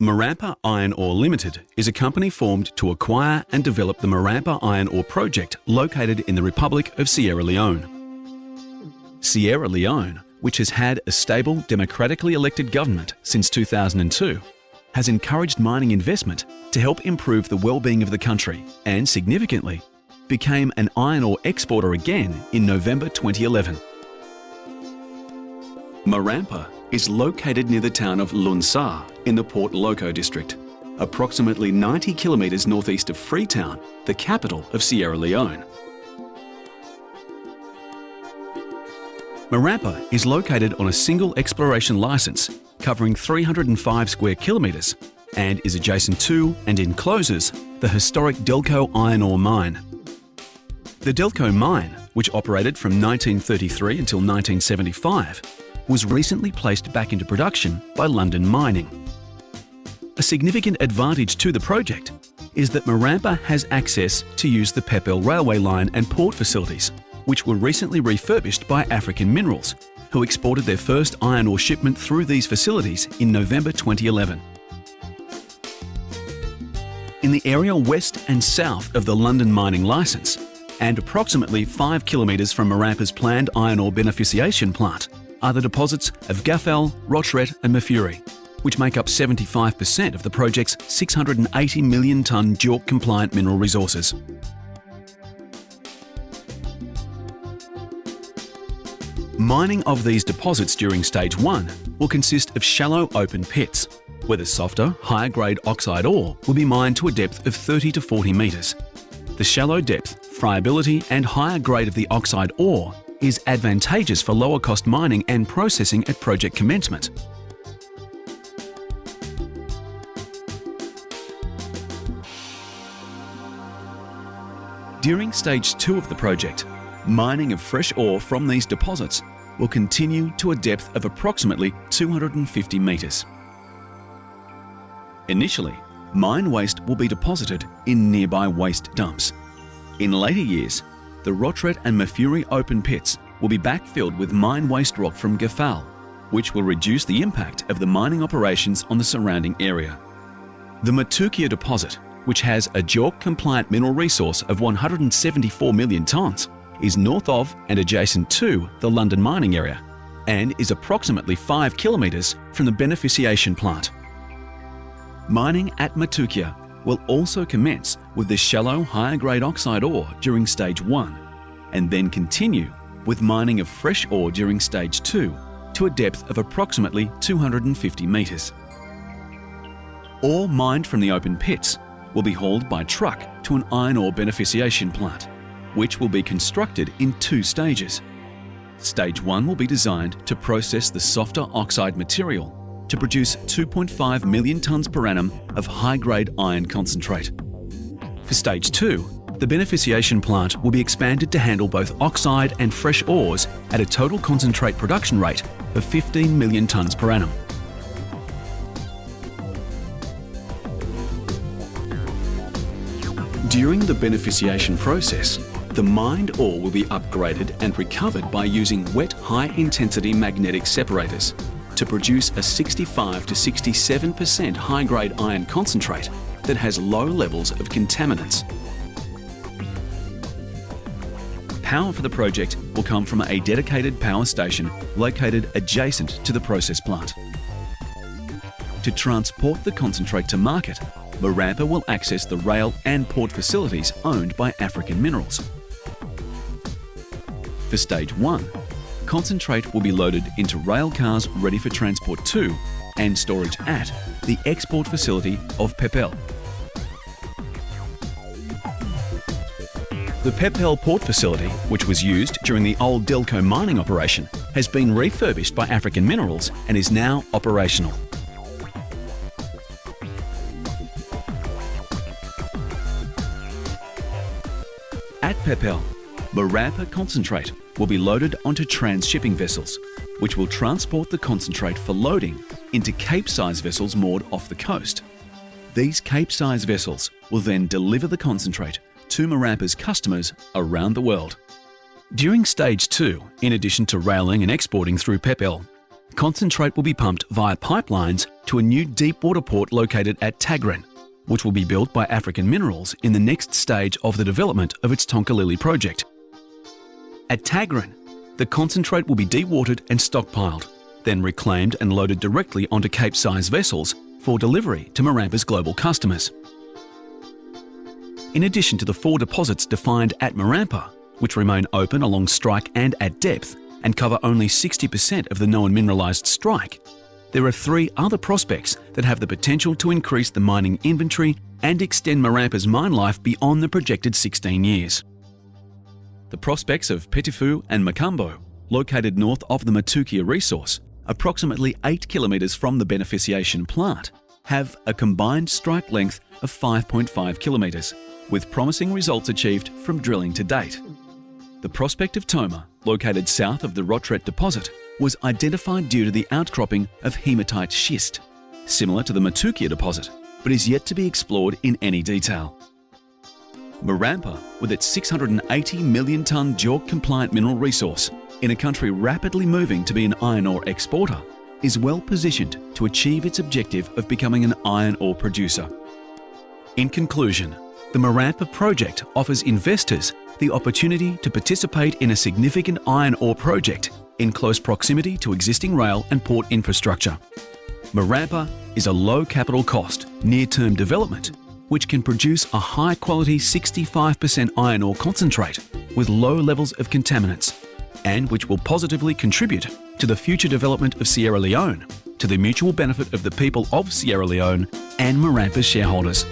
Marampa Iron Ore Limited is a company formed to acquire and develop the Marampa Iron Ore project located in the Republic of Sierra Leone. Sierra Leone, which has had a stable, democratically elected government since 2002, has encouraged mining investment to help improve the well-being of the country and, significantly, became an iron ore exporter again in November 2011. Marampa is located near the town of Lunsar in the Port Loko district, approximately 90 kilometres northeast of Freetown, the capital of Sierra Leone. Marampa is located on a single exploration licence covering 305 square kilometres and is adjacent to and encloses the historic Delco iron ore mine. The Delco mine, which operated from 1933 until 1975, was recently placed back into production by London Mining. A significant advantage to the project is that Marampa has access to use the Pepel railway line and port facilities, which were recently refurbished by African Minerals, who exported their first iron ore shipment through these facilities in November 2011. In the area west and south of the London Mining licence, and approximately 5 kilometres from Marampa's planned iron ore beneficiation plant, are the deposits of Gaffel, Rochret and Mafuri, which make up 75% of the project's 680 million tonne JORC-compliant mineral resources. Mining of these deposits during Stage 1 will consist of shallow open pits, where the softer, higher-grade oxide ore will be mined to a depth of 30 to 40 metres. The shallow depth, friability and higher grade of the oxide ore is advantageous for lower cost mining and processing at project commencement. During Stage 2 of the project, mining of fresh ore from these deposits will continue to a depth of approximately 250 metres. Initially, mine waste will be deposited in nearby waste dumps. In later years, the Rochret and Mafuri open pits will be backfilled with mine waste rock from Gaffel, which will reduce the impact of the mining operations on the surrounding area. The Matukia deposit, which has a JORC-compliant mineral resource of 174 million tonnes, is north of and adjacent to the London mining area and is approximately 5 kilometres from the beneficiation plant. Mining at Matukia will also commence with the shallow, higher-grade oxide ore during Stage 1 and then continue with mining of fresh ore during Stage 2 to a depth of approximately 250 metres. Ore mined from the open pits will be hauled by truck to an iron ore beneficiation plant, which will be constructed in 2 stages. Stage 1 will be designed to process the softer oxide material to produce 2.5 million tonnes per annum of high-grade iron concentrate. For Stage 2, the beneficiation plant will be expanded to handle both oxide and fresh ores at a total concentrate production rate of 15 million tonnes per annum. During the beneficiation process, the mined ore will be upgraded and recovered by using wet high-intensity magnetic separators to produce a 65 to 67% high-grade iron concentrate that has low levels of contaminants. Power for the project will come from a dedicated power station located adjacent to the process plant. To transport the concentrate to market, Marampa will access the rail and port facilities owned by African Minerals. For Stage 1, concentrate will be loaded into rail cars ready for transport to and storage at the export facility of Pepel. The Pepel port facility, which was used during the old Delco mining operation, has been refurbished by African Minerals and is now operational. At Pepel, Marampa concentrate will be loaded onto transshipping vessels, which will transport the concentrate for loading into Cape-size vessels moored off the coast. These Cape-size vessels will then deliver the concentrate to Marampa's customers around the world. During Stage 2, in addition to railing and exporting through Pepel, concentrate will be pumped via pipelines to a new deep-water port located at Tagrin, which will be built by African Minerals in the next stage of the development of its Tonkalili project. At Tagrin, the concentrate will be dewatered and stockpiled, then reclaimed and loaded directly onto Cape-size vessels for delivery to Marampa's global customers. In addition to the 4 deposits defined at Marampa, which remain open along strike and at depth and cover only 60% of the known mineralised strike, there are 3 other prospects that have the potential to increase the mining inventory and extend Marampa's mine life beyond the projected 16 years. The prospects of Petifu and Makambo, located north of the Matukia resource, approximately 8 kilometres from the beneficiation plant, have a combined strike length of 5.5 kilometres, with promising results achieved from drilling to date. The prospect of Toma, located south of the Rotret deposit, was identified due to the outcropping of hematite schist, similar to the Matukia deposit, but is yet to be explored in any detail. Marampa, with its 680 million tonne JORC-compliant mineral resource, in a country rapidly moving to be an iron ore exporter, is well positioned to achieve its objective of becoming an iron ore producer. In conclusion, the Marampa project offers investors the opportunity to participate in a significant iron ore project in close proximity to existing rail and port infrastructure. Marampa is a low capital cost, near-term development which can produce a high-quality 65% iron ore concentrate with low levels of contaminants, and which will positively contribute to the future development of Sierra Leone, to the mutual benefit of the people of Sierra Leone and Marampa's shareholders.